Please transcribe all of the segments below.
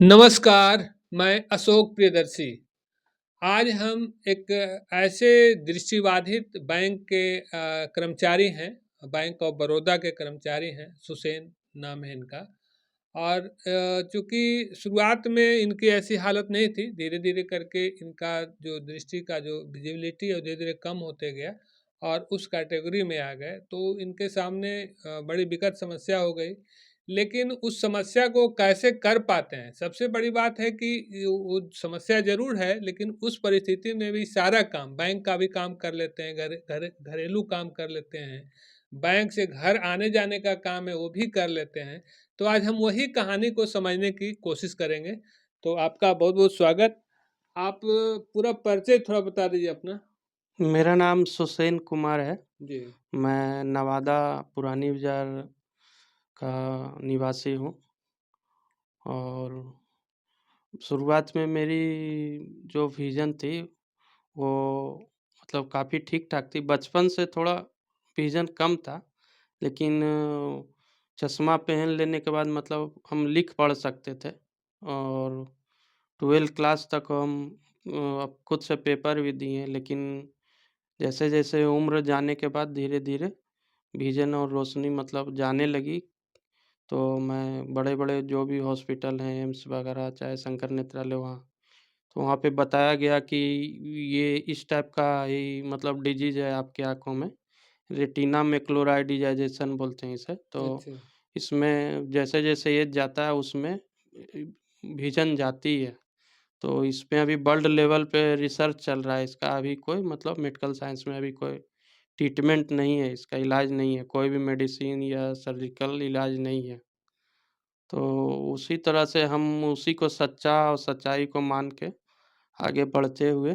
नमस्कार, मैं अशोक प्रियदर्शी। आज हम एक ऐसे दृष्टिबाधित बैंक के कर्मचारी हैं, बैंक ऑफ बड़ौदा के कर्मचारी हैं, सुसैन नाम है इनका। और चूँकि शुरुआत में इनकी ऐसी हालत नहीं थी, धीरे-धीरे करके इनका जो दृष्टि का जो विज़िबिलिटी है, वो धीरे-धीरे कम होते गया और उस कैटेगरी में आ गए। तो इनके सामने बड़ी विकट समस्या हो गई। लेकिन उस समस्या को कैसे कर पाते हैं? सबसे बड़ी बात है कि वो समस्या ज़रूर है, लेकिन उस परिस्थिति में भी सारा काम, बैंक का भी काम कर लेते हैं, घरेलू काम कर लेते हैं, बैंक से घर आने-जाने का काम है, वो भी कर लेते हैं। तो आज हम वही कहानी को समझने की कोशिश करेंगे। तो आपका बहुत-बहुत स्वागत। आप पूरा परिचय थोड़ा बता दीजिए अपना। मेरा नाम सुसैन कुमार है। जी। मैं नवादा पुरानी बाज़ार का निवासी हूँ और शुरुआत में मेरी जो विज़न थी, वो मतलब काफ़ी ठीक-ठाक थी। बचपन से थोड़ा विज़न कम था, लेकिन चश्मा पहन लेने के बाद मतलब हम लिख पढ़ सकते थे और 12th क्लास तक हम अब खुद से पेपर भी दिए, लेकिन जैसे-जैसे उम्र जाने के बाद धीरे-धीरे विज़न और रोशनी मतलब जाने लगी, तो मैं बड़े-बड़े जो भी हॉस्पिटल हैं, एम्स वगैरह, चाहे शंकर नेत्रालय वहाँ, तो वहाँ पे बताया गया कि ये इस टाइप का ही मतलब डिज़ीज़ है आपकी आँखों में, रेटिना मैकुलर डिजीज़ेशन बोलते हैं इसे। तो अच्छा। इसमें जैसे-जैसे एज जाता है उसमें विज़न जाती है। तो इसमें अभी वर्ल्ड लेवल पे रिसर्च चल रहा है इसका, अभी कोई मतलब मेडिकल साइंस में अभी कोई ट्रीटमेंट नहीं है, इसका इलाज नहीं है, कोई भी मेडिसिन या सर्जिकल इलाज नहीं है। तो उसी तरह से हम उसी को सच्चा और सच्चाई को मान के आगे बढ़ते हुए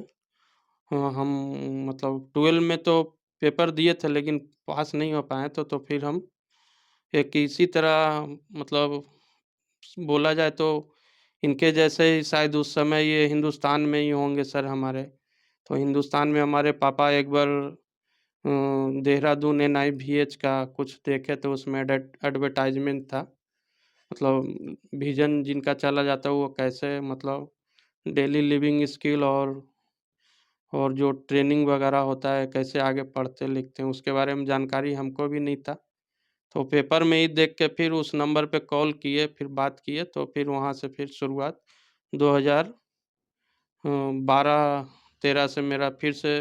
हम मतलब 12 में तो पेपर दिए थे, लेकिन पास नहीं हो पाए तो फिर हम एक इसी तरह मतलब बोला जाए तो इनके जैसे ही शायद उस समय ये हिंदुस्तान में ही होंगे सर हमारे। तो हिंदुस्तान में हमारे पापा एक बार देहरादून एनआईवीएच का कुछ देखे तो उसमें एडवर्टाइज़मेंट था। मतलब विज़न जिनका चला जाता है वो कैसे मतलब डेली लिविंग स्किल और जो ट्रेनिंग वगैरह होता है, कैसे आगे पढ़ते लिखते हैं, उसके बारे में जानकारी हमको भी नहीं था। तो पेपर में ही देख के फिर उस नंबर पे कॉल किए, फिर बात किए, तो फिर वहाँ से फिर शुरुआत 2000 12-13 से मेरा फिर से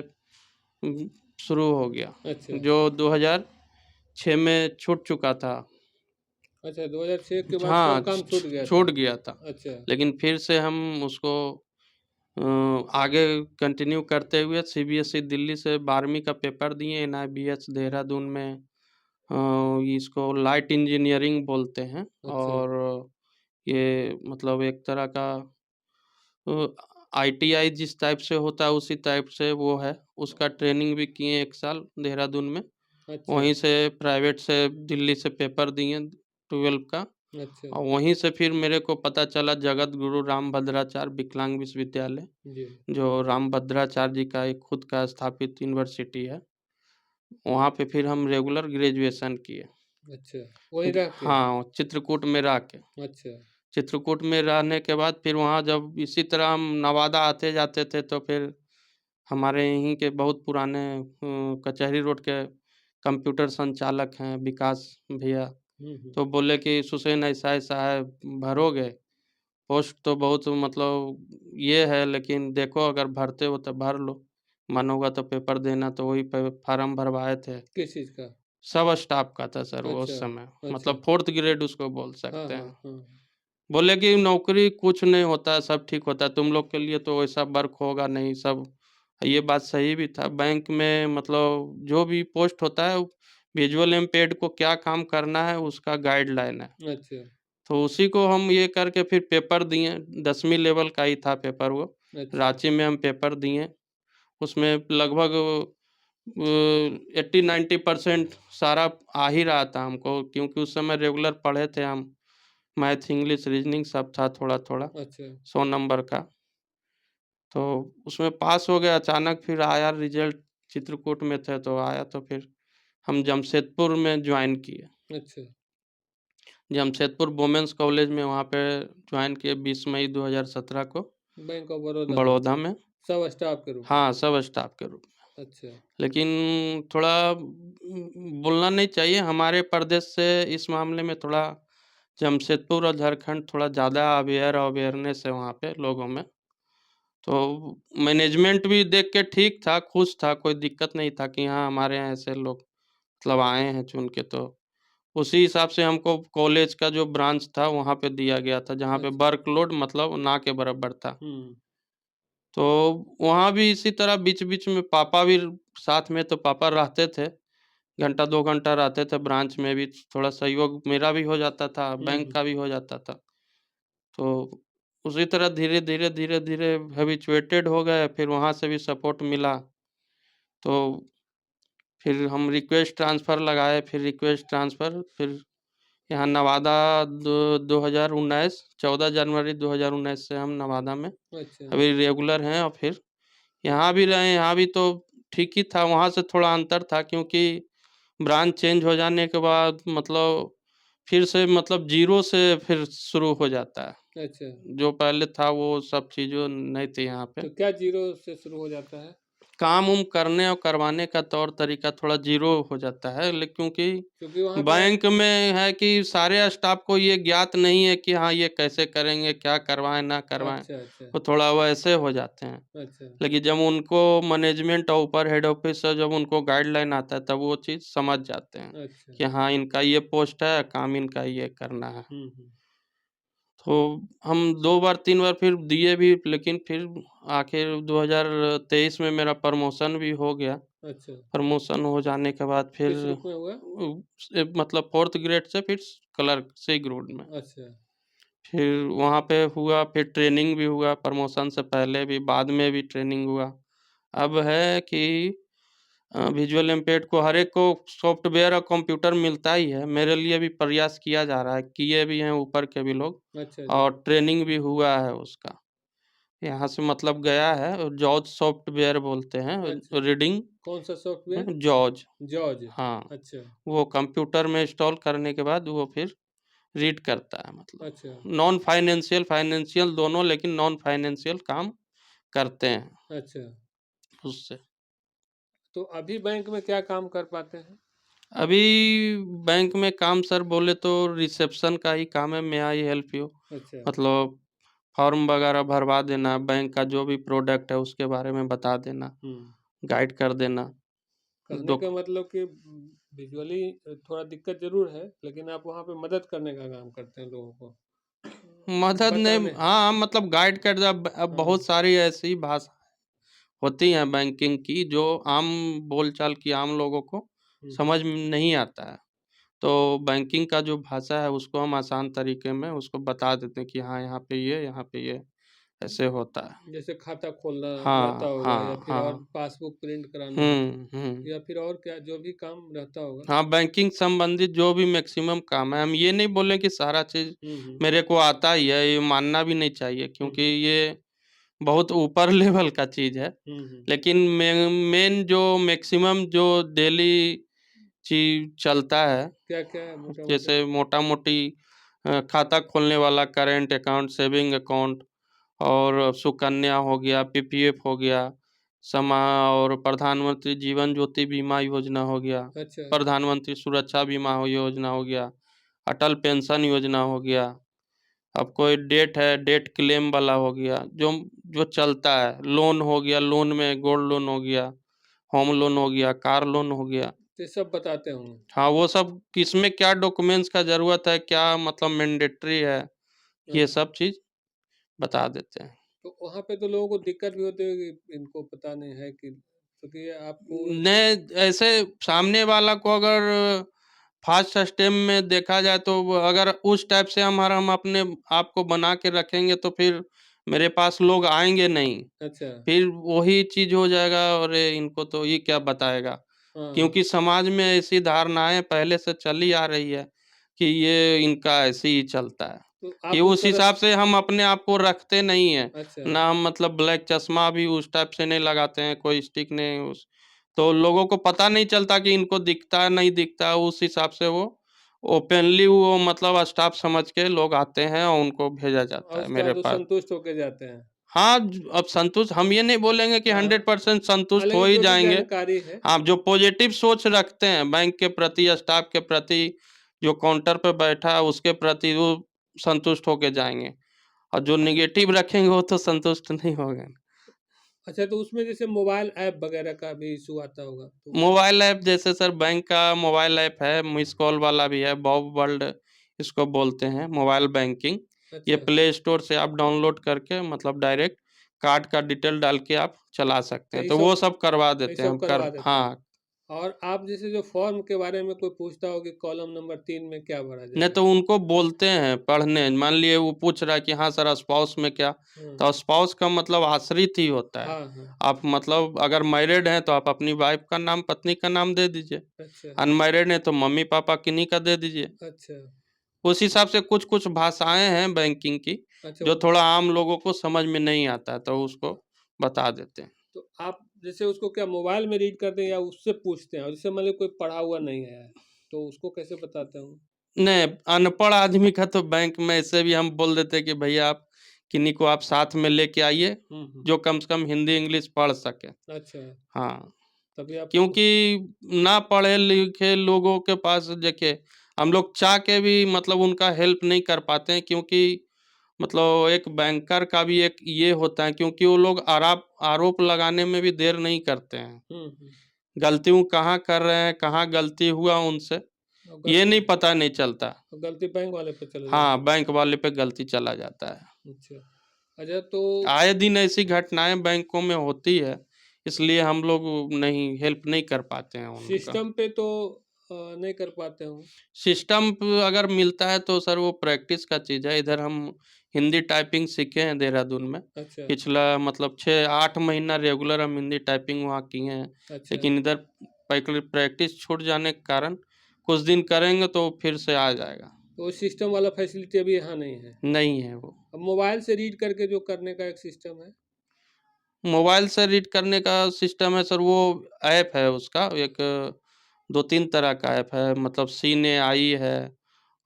उम, शुरू हो गया, अच्छा। जो 2006 में छूट चुका था। अच्छा, 2006 के बाद हाँ, सब काम छूट गया था। छूट गया था, अच्छा। लेकिन फिर से हम उसको आगे कंटिन्यू करते हुए सीबीएसई दिल्ली से 12वीं का पेपर दिए, एनआईबीएच देहरादून में इसको लाइट इंजीनियरिंग बोलते हैं अच्छा। और ये मतलब एक तरह का अ, आईटीआई जिस टाइप से होता है उसी टाइप से वो है, उसका ट्रेनिंग भी किए 1 साल देहरादून में। अच्छा। वहीं से प्राइवेट से दिल्ली से पेपर दिए 12 का अच्छा। और वहीं से फिर मेरे को पता चला जगत गुरु रामभद्राचार्य विकलांग विश्वविद्यालय, जी। जो रामभद्राचार्य जी का एक खुद का स्थापित यूनिवर्सिटी है। वहाँ पे फिर हम रेगुलर ग्रेजुएशन किए। अच्छा, वहीं रह के? हाँ, चित्रकूट में रह के। अच्छा। चित्रकूट में रहने के बाद फिर वहाँ जब इसी तरह हम नवादा आते-जाते थे तो फिर हमारे यहीं के बहुत पुराने कचहरी रोड के कंप्यूटर संचालक हैं विकास भैया, हुँ, हुँ। तो बोले कि सुसैन ऐसा-ऐसा है, भरोगे? पोस्ट तो बहुत मतलब ये है, लेकिन देखो अगर भरते हो तो भर लो, मन होगा तो पेपर देना, तो वही प फार्म भरवाए थे। किस चीज़ का? सब स्टाफ का था सर वो अच्छा। उस समय, अच्छा। मतलब 4th ग्रेड उसको बोल हाँ, सकते हाँ, हैं। हाँ। बोले कि नौकरी कुछ नहीं होता है, सब ठीक होता है, तुम लोग के लिए तो वैसा वर्क होगा नहीं सब। ये बात सही भी था, बैंक में मतलब जो भी पोस्ट होता है, विजुअल इम्पेयर्ड को क्या काम करना है उसका गाइडलाइन है। अच्छा। तो उसी को हम ये करके फिर पेपर दिए, 10वीं लेवल का ही था पेपर वो। अच्छा। राँची में हम पेपर दिए, उसमें लगभग 80-90% सारा आ ही रहा था हमको, क्योंकि उस समय रेगुलर पढ़े थे हम। मैथ, इंग्लिश, रीज़निंग सब था थोड़ा-थोड़ा, अच्छा। 100 नंबर का। तो उसमें पास हो गए, अचानक फिर आया रिज़ल्ट, चित्रकूट में थे तो आया, तो फिर हम जमशेदपुर में जॉइन किए। अच्छा। जमशेदपुर वुमेन्स कॉलेज में वहाँ पे जॉइन किए 20 मई 2017 को बैंक ऑफ बड़ौदा में, बड़ौदा में। सब स्टाफ के रूप में? हाँ, सब स्टाफ के रूप में। अच्छा। लेकिन थोड़ा बोलना नहीं चाहिए, हमारे प्रदेश से इस मामले में थोड़ा जमशेदपुर और झारखंड थोड़ा ज़्यादा अवेयरनेस है वहाँ पे लोगों में। तो मैनेजमेंट भी देख के ठीक था, खुश था, कोई दिक्कत नहीं था कि हाँ, हमारे यहाँ ऐसे लोग मतलब आए हैं चुन के, तो उसी हिसाब से हमको कॉलेज का जो ब्रांच था वहाँ पे दिया गया था, जहाँ पे अच्छा। वर्कलोड मतलब ना के बराबर था। हुँ। तो वहाँ भी इसी तरह बीच-बीच में पापा भी साथ में, तो पापा रहते थे, घंटा 2 घंटा रहते थे ब्रांच में भी, थोड़ा सहयोग मेरा भी हो जाता था, हुँ, बैंक हुँ। का भी हो जाता था। तो उसी तरह धीरे-धीरे, धीरे-धीरे हैबिचुएटेड हो गए, फिर वहाँ से भी सपोर्ट मिला। तो फिर हम रिक्वेस्ट ट्रांसफ़र लगाए, फिर रिक्वेस्ट ट्रांसफ़र, फिर यहाँ नवादा दो 2019 14 जनवरी 2019 से हम नवादा में अच्छा। अभी रेगुलर हैं, और फिर यहाँ भी रहे, यहाँ भी तो ठीक ही था, वहाँ से थोड़ा अंतर था क्योंकि ब्रांच चेंज हो जाने के बाद मतलब फिर से मतलब ज़ीरो से फिर शुरू हो जाता है। अच्छा। जो पहले था वो सब चीज़ें नहीं थी यहाँ पे। तो क्या ज़ीरो से शुरू हो जाता है? काम-उम करने और करवाने का तौर-तरीका थोड़ा ज़ीरो हो जाता है, क्योंकि क्योंकि वहाँ पे बैंक में है कि सारे स्टाफ को ये ज्ञात नहीं है कि हाँ, ये कैसे करेंगे, क्या करवाएँ, ना करवाएँ। अच्छा, अच्छा, वो थोड़ा वैसे हो जाते हैं। अच्छा, लेकिन जब उनको मैनेजमेंट और ऊपर हेड ऑफ़िस से जब उनको गाइडलाइन आता है, तब वो चीज़ समझ जाते हैं अच्छा। कि हाँ, इनका ये पोस्ट है, काम इनका ये करना है। हुँ, हुँ। तो हम 2 बार 3 बार फिर दिए भी, लेकिन फिर आखिर 2023 में मेरा प्रमोशन भी हो गया। अच्छा। प्रमोशन हो जाने के बाद फिर किस रूप में हुआ? मतलब 4th ग्रेड से फिर क्लर्क सी ग्रेड में। अच्छा। फिर वहाँ पे हुआ, फिर ट्रेनिंग भी हुआ, प्रमोशन से पहले भी, बाद में भी ट्रेनिंग हुआ। अब है कि विज़ुअल इम्पेयर्ड को हर एक को सॉफ्टवेयर और कंप्यूटर मिलता ही है। मेरे लिए भी प्रयास किया जा रहा है, किए भी हैं ऊपर के भी लोग, अच्छा, अच्छा, और ट्रेनिंग भी हुआ है उसका। यहाँ से मतलब गया है, जॉर्ज सॉफ्टवेयर बोलते हैं, अच्छा। रीडिंग कौन-सा सॉफ्टवेयर? जॉर्ज। जॉर्ज। हाँ, अच्छा, वो कंप्यूटर में इंस्टॉल करने के बाद वो फिर रीड करता है, मतलब अच्छा, नॉन फाइनेंशियल, फाइनेंशियल दोनों, लेकिन नॉन फाइनेंशियल काम करते हैं अच्छा। उससे। तो अभी बैंक में क्या काम कर पाते हैं? अभी बैंक में काम सर बोले तो रिसेप्शन का ही काम है, मे आई हेल्प यू? अच्छा। मतलब फॉर्म वगैरह भरवा देना, बैंक का जो भी प्रोडक्ट है उसके बारे में बता देना, हुँ। गाइड कर देना। कहने दो का मतलब कि विज़ुअली थोड़ा दिक्कत ज़रूर है, लेकिन आप वहाँ पे मदद करने का काम करते हैं लोगों को। मदद नहीं, बताने। हाँ, मतलब गाइड कर द अब हाँ। बहुत सारी ऐसी भाषा होती हैं बैंकिंग की जो आम बोलचाल की आम लोगों को हुँ, हुँ। समझ में नहीं आता है। तो बैंकिंग का जो भाषा है उसको हम आसान तरीके में उसको बता देते हैं कि हाँ, यहाँ पे ये ऐसे होता है। जैसे खाता खोलना रहता हाँ, होगा या हाँ, फिर और हाँ। पासबुक प्रिंट कराना है हुँ, हुँ। या फिर और क्या जो भी काम रहता होगा। हाँ, बैंकिंग संबंधित जो भी मैक्सिमम काम है, हम ये नहीं बोले कि सारा चीज़ हुँ, हुँ। मेरे को आता ही है, ये मानना भी नहीं चाहिए हुँ, क्योंकि हुँ। ये बहुत ऊपर लेवल का चीज़ है। हुँ, हुँ। लेकिन मेन जो मैक्सिमम जो डेली चीज़ चलता है, क्या-क्या है मोटा-मोटा? जैसे मोटा-मोटी खाता खोलने वाला करंट अकाउंट, सेविंग अकाउंट, और सुकन्या हो गया, पीपीएफ हो गया, समा और प्रधानमंत्री जीवन ज्योति बीमा योजना हो गया, अच्छा। प्रधानमंत्री सुरक्षा बीमा योजना हो गया, अटल पेंशन योजना हो गया। अब कोई डेट है, डेट क्लेम वाला हो गया, जो जो चलता है, लोन हो गया, लोन में गोल्ड लोन हो गया, होम लोन हो गया, कार लोन हो गया। तो ये सब बताते होंगे। हाँ, वो सब किसमें क्या डॉक्यूमेंट्स का ज़रूरत है, क्या मतलब मैंडेटरी है, ये अच्छा। सब चीज़ बता देते हैं। तो वहाँ पे तो लोगों को दिक्कत भी होती होगी, इनको पता नहीं है कि क्योंकि आपको। ने ऐसे सामने वाला को अगर फ़ास्ट स्टेप में देखा जाए तो वो अगर उस टाइप से हम अपने आप को बना के रखेंगे तो फिर मेरे पास लोग आएँगे नहीं। अच्छा। फिर वही चीज़ हो जाएगा, अरे इनको तो ये क्या बताएगा? हाँ, हाँ। क्योंकि समाज में ऐसी धारणाएँ पहले से चली आ रही है कि ये इनका ऐसे ही चलता है, तो कि आप उस उस तरह। हिसाब से हम अपने आप को रखते नहीं हैं। अच्छा। ना हम मतलब ब्लैक चश्मा भी उस टाइप से नहीं लगाते हैं, कोई स्टिक नहीं उस तो लोगों को पता नहीं चलता कि इनको दिखता है, नहीं दिखता है, उस हिसाब से वो ओपनली वो मतलब स्टाफ समझ के लोग आते हैं और उनको भेजा जाता और है उसके मेरे बाद वो पास। संतुष्ट होके जाते हैं। हाँ, अब संतुष्ट हम ये नहीं बोलेंगे कि हाँ, 100% हाँ, संतुष्ट हो लेकिन ही जो भी जाएँगे। जानकारी है। हाँ, जो पॉजिटिव सोच रखते हैं बैंक के प्रति, स्टाफ के प्रति, जो काउंटर पे बैठा है उसके प्रति, वो संतुष्ट होके जाएँगे, और जो नेगेटिव रखेंगे वो तो संतुष्ट नहीं होंगे। अच्छा, तो उसमें जैसे मोबाइल ऐप वगैरह का भी इश्यू आता होगा, तो मोबाइल ऐप जैसे सर बैंक का मोबाइल ऐप है, मिस कॉल वाला भी है, बॉब वर्ल्ड इसको बोलते हैं, मोबाइल बैंकिंग। ये अच्छा, प्ले स्टोर से आप डाउनलोड करके मतलब डायरेक्ट कार्ड का डिटेल डाल के आप चला सकते तो हैं, ये तो वो सब सब करवा ये देते हैं सब हम कर करवा देते हैं। हाँ। और आप जैसे जो फॉर्म के बारे में कोई पूछता हो कि कॉलम नंबर 3 में क्या भरा नहीं जाएगा? तो उनको बोलते हैं पढ़ने, मान लिए वो पूछ रहा है कि हाँ सर स्पाउस में क्या? हुँ। तो स्पाउस का मतलब आश्रित ही होता है। हाँ, हाँ। आप मतलब अगर मैरिड हैं तो आप अपनी वाइफ़ का नाम, पत्नी का नाम दे दीजिए। अच्छा, अनमैरिड हैं तो मम्मी-पापा किन्हीं का दे दीजिए। अच्छा, उस हिसाब से कुछ-कुछ भाषाएँ हैं बैंकिंग की, अच्छा जो वो थोड़ा आम लोगों को समझ में नहीं आता है, तो उसको बता देते हैं। तो आप जैसे उसको क्या मोबाइल में रीड करते हैं या उससे पूछते हैं? और जैसे मान लीजिए कोई पढ़ा हुआ नहीं है, तो उसको कैसे बताते हो? नहीं, अनपढ़ आदमी का तो बैंक में ऐसे भी हम बोल देते हैं कि भैया आप किन्हीं को आप साथ में लेके आइए, हुँ, हुँ। जो कम से कम हिंदी इंग्लिश पढ़ सके। अच्छा, हाँ, तभी आप उसको क्योंकि ना पढ़े-लिखे लोगों के पास देखिए, हम लोग चाह के भी मतलब उनका हेल्प नहीं कर पाते हैं, क्योंकि मतलब एक बैंकर का भी एक ये होता है, क्योंकि वो लोग आरोप लगाने में भी देर नहीं करते हैं। हुँ, हुँ। गलती वो कहाँ कर रहे हैं, कहाँ गलती हुआ उनसे, और ये गलती नहीं पता नहीं चलता। गलती बैंक वाले पे चला हाँ, जाता है। बैंक वाले पे गलती चला जाता है। अच्छा, अच्छा तो आए दिन ऐसी घटनाएँ बैंकों में होती है, इसलिए हम लोग नहीं हेल्प नहीं कर पाते हैं उनका। सिस्टम पे तो नहीं कर पाते होंगे? सिस्टम प अगर मिलता है तो सर वो प्रैक्टिस का चीज़ है। इधर हम हिंदी टाइपिंग सीखे हैं देहरादून में। अच्छा, पिछला मतलब 6-8 महीना रेगुलर हम हिंदी टाइपिंग वहाँ किए हैं। अच्छा। लेकिन इधर प्रैक्टिस छूट जाने के कारण कुछ दिन करेंगे तो फिर से आ जाएगा। तो वो सिस्टम वाला फैसिलिटी अभी यहाँ नहीं है। नहीं है वो। अब मोबाइल से रीड करके जो करने का एक सिस्टम है। मोबाइल से रीड करने का सिस्टम है सर, वो ऐप है उसका एक 2-3 तरह का ऐप है, मतलब सीनेआई है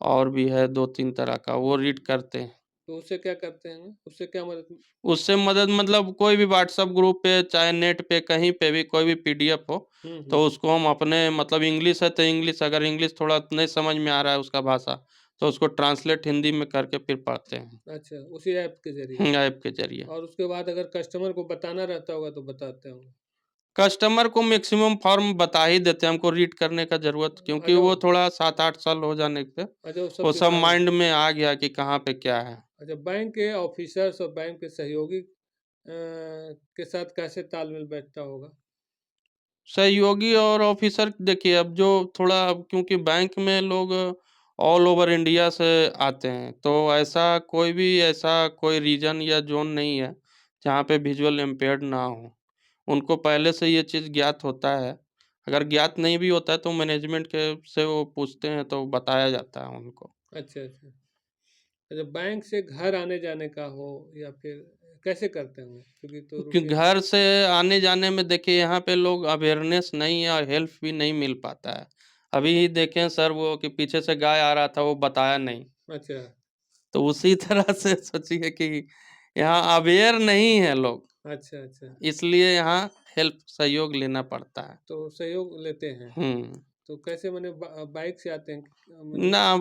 और भी है 2-3 तरह का, वो रीड करते हैं। तो उससे क्या करते हैं? उससे क्या मदद उससे मदद मतलब कोई भी व्हाट्सएप ग्रुप पे, चाहे नेट पे, कहीं पे भी कोई भी पीडीएफ हो, हुँ, तो हुँ। उसको हम अपने मतलब इंग्लिश है तो इंग्लिश, अगर इंग्लिश थोड़ा नहीं समझ में आ रहा है उसका भाषा, तो उसको ट्रांसलेट हिंदी में करके फिर पढ़ते हैं। अच्छा, उसी ऐप के ज़रिए। ऐप के ज़रिए। और उसके बाद अगर कस्टमर को बताना रहता होगा तो बताते होंगे। कस्टमर को मैक्सिमम फॉर्म बता ही देते हैं, हमको रीड करने का ज़रूरत, क्योंकि अच्छा वो थोड़ा 7-8 साल हो जाने पे, अच्छा वो सब वो सब दिखा दें। माइंड में आ गया कि कहाँ पे क्या है। अच्छा बैंक के ऑफ़िसर्स और बैंक के सहयोगी के साथ कैसे तालमेल बैठता होगा? सहयोगी और ऑफिसर देखिए, अब जो थोड़ा, अब क्योंकि बैंक में लोग ऑल ओवर इंडिया से आते हैं, तो ऐसा कोई रीजन या ज़ोन नहीं है, जहाँ पे विज़ुअल इम्पेयर्ड ना हो। उनको पहले से ये चीज़ ज्ञात होता है। अगर ज्ञात नहीं भी होता है तो मैनेजमेंट के से वो पूछते हैं तो बताया जाता है उनको। अच्छा, अच्छा। अच्छा बैंक से घर आने-जाने का हो या फिर कैसे करते होंगे? क्योंकि तो कि रूटीन घर से आने-जाने में देखिए यहाँ पे लोग अवेयरनेस नहीं है और हेल्प भी नहीं मिल पाता है। अभी ही देखें सर, वो कि पीछे से गाय आ रहा था, वो बताया नहीं। अच्छा, तो उसी तरह से सोचिए कि यहाँ अवेयर नहीं है लोग, अच्छा, अच्छा। इसलिए यहाँ हेल्प सहयोग लेना पड़ता है। तो सहयोग लेते हैं। हुँ। तो कैसे माने बाइक से आते हैं? माने ना,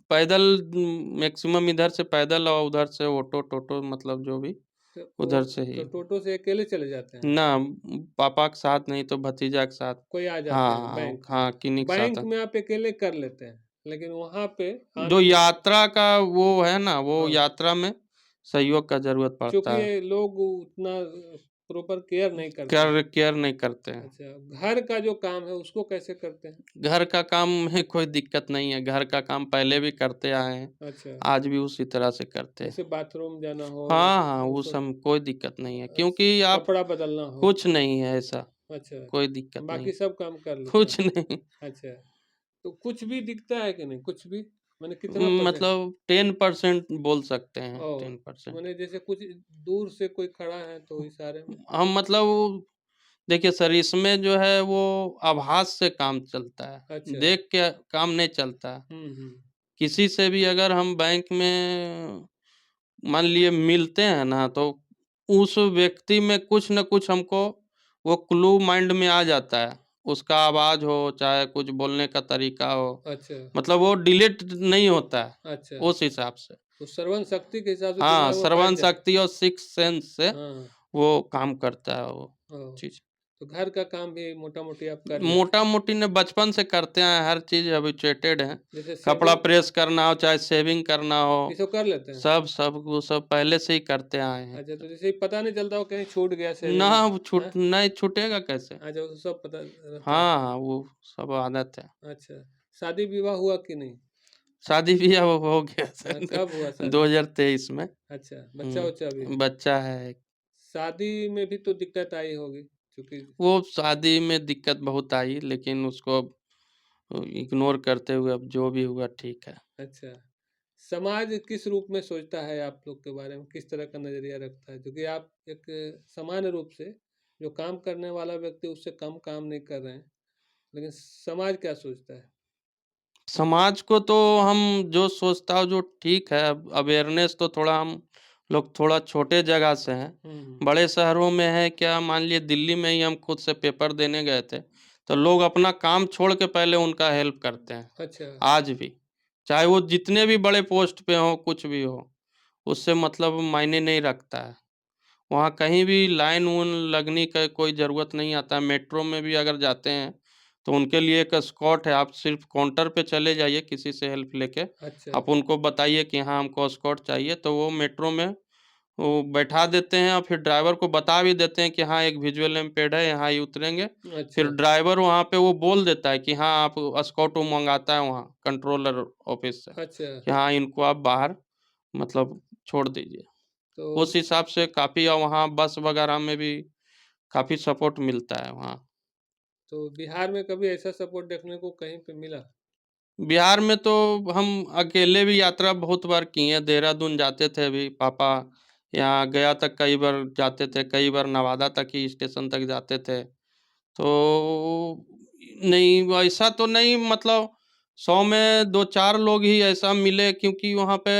पैदल मैक्सिमम इधर से पैदल और उधर से ऑटो-टोटो मतलब जो भी, तो उधर से तो ही। टोटो से अकेले चले जाते हैं? ना, पापा के साथ नहीं तो भतीजा के साथ। कोई आ जाते हाँ, हैं हाँ, बैंक से। हाँ, किन्हीं के साथ। बैंक में आप अकेले कर लेते हैं, लेकिन वहाँ पे जो आने में यात्रा का वो है ना, वो हाँ, यात्रा में सहयोग का ज़रूरत चूँकि पड़ता है। ये लोग उतना प्रॉपर केयर नहीं करते हैं। केयर नहीं करते हैं। अच्छा, घर का जो काम है उसको कैसे करते हैं? घर का काम में कोई दिक्कत नहीं है, घर का काम पहले भी करते आए हैं, अच्छा, आज भी उसी तरह से करते हैं। जैसे बाथरूम जाना हो या हाँ, हाँ, वो वो सब सब कोई दिक्कत नहीं है, क्योंकि आप कपड़ा बदलना हो। कुछ नहीं है ऐसा, अच्छा, कोई दिक्कत नहीं, बाकी सब काम कर लेते हैं। कुछ नहीं। अच्छा, तो कुछ भी दिखता है कि नहीं? कुछ भी? माने कितना परसेंट? मतलब 10% बोल सकते हैं, ओह! 10%। माने जैसे कुछ दूर से कोई खड़ा है तो इशारे में? हम मतलब देखिए सर, इसमें जो है वो आभास से काम चलता है, अच्छा। देख के काम नहीं चलता है। हुँ। किसी से भी अगर हम बैंक में मान लिए मिलते हैं ना, तो उस व्यक्ति में कुछ न कुछ हमको वो क्लू माइंड में आ जाता है। उसका आवाज़ हो, चाहे कुछ बोलने का तरीका हो, अच्छा, मतलब वो डिलीट नहीं होता है, अच्छा। उस हिसाब से। तो श्रवण शक्ति के हिसाब से हाँ, दिमाग में बैठ श्रवण जाता है। शक्ति और सिक्स्थ सेंस से हाँ, वो काम करता है वो ओह! चीज़। तो घर का काम भी मोटा-मोटी आप कर लेते हैं। मोटा-मोटी ने बचपन से करते हैं, हर चीज़ हैबिचुएटेड हैं। जैसे कपड़ा सेविंग प्रेस करना हो, चाहे शेविंग करना हो, ये सब कर लेते हैं? सब वो सब पहले से ही करते आए हैं। अच्छा, तो जैसे पता नहीं चलता हो कहीं छूट गया ना सेविंग वो हैं? नहीं छूटेगा कैसे? अच्छा, वो सब पता रहता है। हाँ, हाँ, वो सब आदत है। अच्छा, शादी-विवाह हुआ कि नहीं? शादी-ब्याह हो गया हाँ, सन कब हुआ शादी? 2023 में। अच्छा, बच्चा-वच्चा भी है? बच्चा है एक। शादी में भी तो दिक्कत आई होगी? क्योंकि वो शादी में दिक्कत बहुत आई, लेकिन उसको अब इग्नोर करते हुए अब जो भी हुआ ठीक है। अच्छा, समाज किस रूप में सोचता है आप लोग के बारे में? किस तरह का नज़रिया रखता है? क्योंकि आप एक सामान्य रूप से जो काम करने वाला व्यक्ति उससे कम काम नहीं कर रहे हैं, लेकिन समाज क्या सोचता है? समाज को तो हम जो सोचता हूँ जो ठीक है, अब अवेयरनेस तो थोड़ा हम लोग थोड़ा छोटे जगह से हैं। हुँ। बड़े शहरों में है क्या, मान लिए दिल्ली में ही हम खुद से पेपर देने गए थे, तो लोग अपना काम छोड़ के पहले उनका हेल्प करते हैं, अच्छा, आज भी। चाहे वो जितने भी बड़े पोस्ट पे हों, कुछ भी हो, उससे मतलब मायने नहीं रखता है। वहाँ कहीं भी लाइन-वून लगने का कोई ज़रूरत नहीं आता है। मेट्रो में भी अगर जाते हैं, तो उनके लिए एक एस्कॉर्ट है। आप सिर्फ़ काउंटर पे चले जाइए किसी से हेल्प लेके। अच्छा, आप उनको बताइए कि हाँ, हमको एस्कॉर्ट चाहिए, तो वो मेट्रो में वो बैठा देते हैं और फिर ड्राइवर को बता भी देते हैं कि हाँ, एक विजुअल इम्पेयर्ड है, यहाँ ही उतरेंगे। फिर अच्छा, ड्राइवर वहाँ पे वो बोल देता है कि हाँ, आप एस्कॉर्ट वो मँगाता है वहाँ कंट्रोलर ऑफ़िस से, अच्छा, कि हाँ, इनको आप बाहर मतलब छोड़ दीजिए। तो उस हिसाब से काफ़ी वहाँ बस वगैरह में भी काफ़ी सपोर्ट मिलता है वहाँ। तो बिहार में कभी ऐसा सपोर्ट देखने को कहीं पे मिला? बिहार में तो हम अकेले भी यात्रा बहुत बार किए हैं, देहरादून जाते थे अभी पापा यहाँ गया तक कई बार जाते थे, कई बार नवादा तक ही स्टेशन तक जाते थे। तो नहीं वैसा तो नहीं, मतलब 100 में 2-4 लोग ही ऐसा मिले, क्योंकि वहाँ पे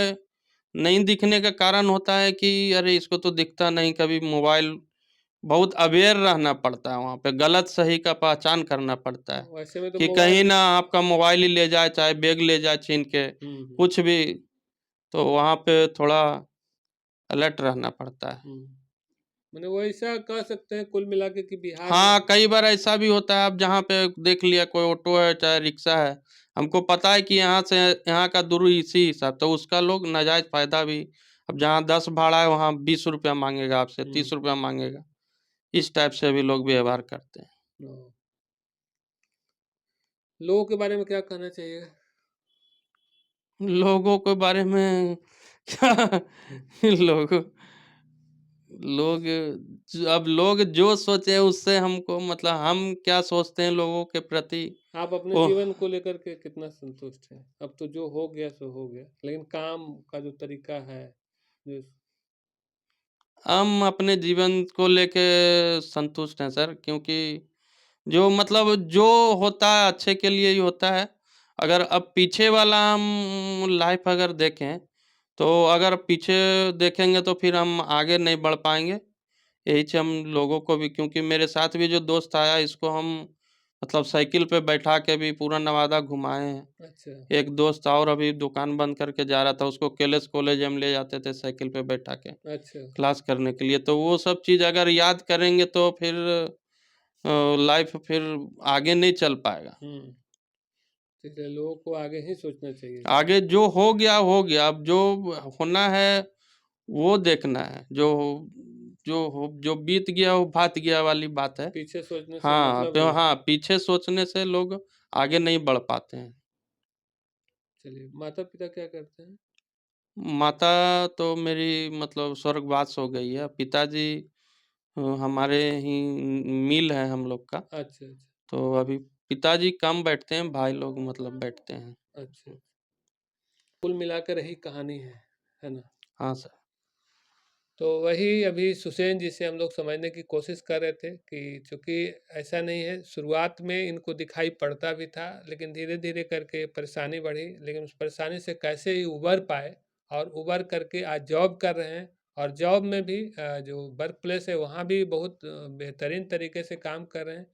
नहीं दिखने का कारण होता है कि अरे इसको तो दिखता नहीं, कभी मोबाइल बहुत अवेयर रहना पड़ता है वहाँ पे, गलत-सही का पहचान करना पड़ता है, वैसे में तो कि कहीं मोबाइल ना आपका मोबाइल ही ले जाए, चाहे बैग ले जाए छीन के, हुँ। कुछ भी, तो वहाँ पे थोड़ा अलर्ट रहना पड़ता है। हुँ। माने वैसा कह सकते हैं कुल मिला के कि बिहार में हाँ, कई बार ऐसा भी होता है, अब जहाँ पे देख लिया कोई ऑटो है, चाहे रिक्शा है, हमको पता है कि यहाँ से यहाँ का दूरी इसी हिसाब, तो उसका लोग नाजायज़ फ़ायदा भी, अब जहाँ 10 भाड़ा है, वहाँ ₹20 माँगेगा आपसे, हुँ। ₹30 माँगेगा। इस टाइप से भी लोग व्यवहार करते हैं। ओह! लोगों के बारे में क्या कहना चाहिए? लोगों के बारे में क्या लोगों लोग अब लोग जो सोचे उससे हमको मतलब हम क्या सोचते हैं लोगों के प्रति, आप अपने वो जीवन को लेकर के कितना संतुष्ट हैं? अब तो जो हो गया सो हो गया, लेकिन काम का जो तरीका है, जो हम अपने जीवन को लेके संतुष्ट हैं सर, क्योंकि जो मतलब जो होता है अच्छे के लिए ही होता है। अगर अब पीछे वाला हम लाइफ अगर देखें, तो अगर पीछे देखेंगे तो फिर हम आगे नहीं बढ़ पाएँगे। यही से हम लोगों को भी, क्योंकि मेरे साथ भी जो दोस्त आया इसको हम मतलब साइकिल पे बैठा के भी पूरा नवादा घुमाए हैं। अच्छा, एक दोस्त और अभी दुकान बंद करके जा रहा था, उसको केएलएस कॉलेज हम ले जाते थे साइकिल पे बैठा के, अच्छा। क्लास करने के लिए। तो वो सब चीज़ अगर याद करेंगे तो फिर लाइफ फिर आगे नहीं चल पाएगा। हुँ, इसलिए लोगों को आगे ही सोचना चाहिए। आगे जो हो गया, अब जो होना है वो देखना है। जो बीत गया वो भात गया वाली बात है। पीछे सोचने से हाँ, मतलब तो नहीं। हाँ, पीछे सोचने से लोग आगे नहीं बढ़ पाते हैं। चलिए, माता-पिता क्या करते हैं? माता तो मेरी मतलब स्वर्गवास हो गई है। पिताजी हमारे ही मिल है हम लोग का, अच्छा, अच्छा, तो अभी पिताजी कम बैठते हैं, भाई लोग मतलब बैठते हैं। अच्छा। कुल मिलाकर यही कहानी है ना? हाँ सर। तो वही अभी सुषेण जी से हम लोग समझने की कोशिश कर रहे थे कि चूँकि ऐसा नहीं है, शुरुआत में इनको दिखाई पड़ता भी था, लेकिन धीरे-धीरे करके परेशानी बढ़ी, लेकिन उस परेशानी से कैसे ही उबर पाए और उबर करके आज जॉब कर रहे हैं और जॉब में भी जो वर्क प्लेस है वहाँ भी बहुत बेहतरीन तरीके से काम कर रहे हैं।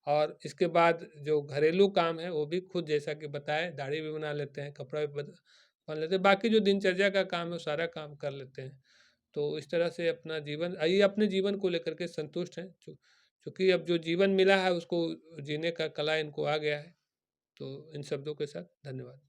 और इसके बाद जो घरेलू काम है वो भी खुद जैसा कि बताए दाढ़ी भी बना लेते हैं, कपड़ा भी बन लेते हैं, बाकी जो दिनचर्या का काम है वो सारा काम कर लेते हैं। तो इस तरह से अपना जीवन ये अपने जीवन को लेकर के संतुष्ट हैं, चूँकि अब जो जीवन मिला है उसको जीने का कला इनको आ गया है। तो इन शब्दों के साथ धन्यवाद।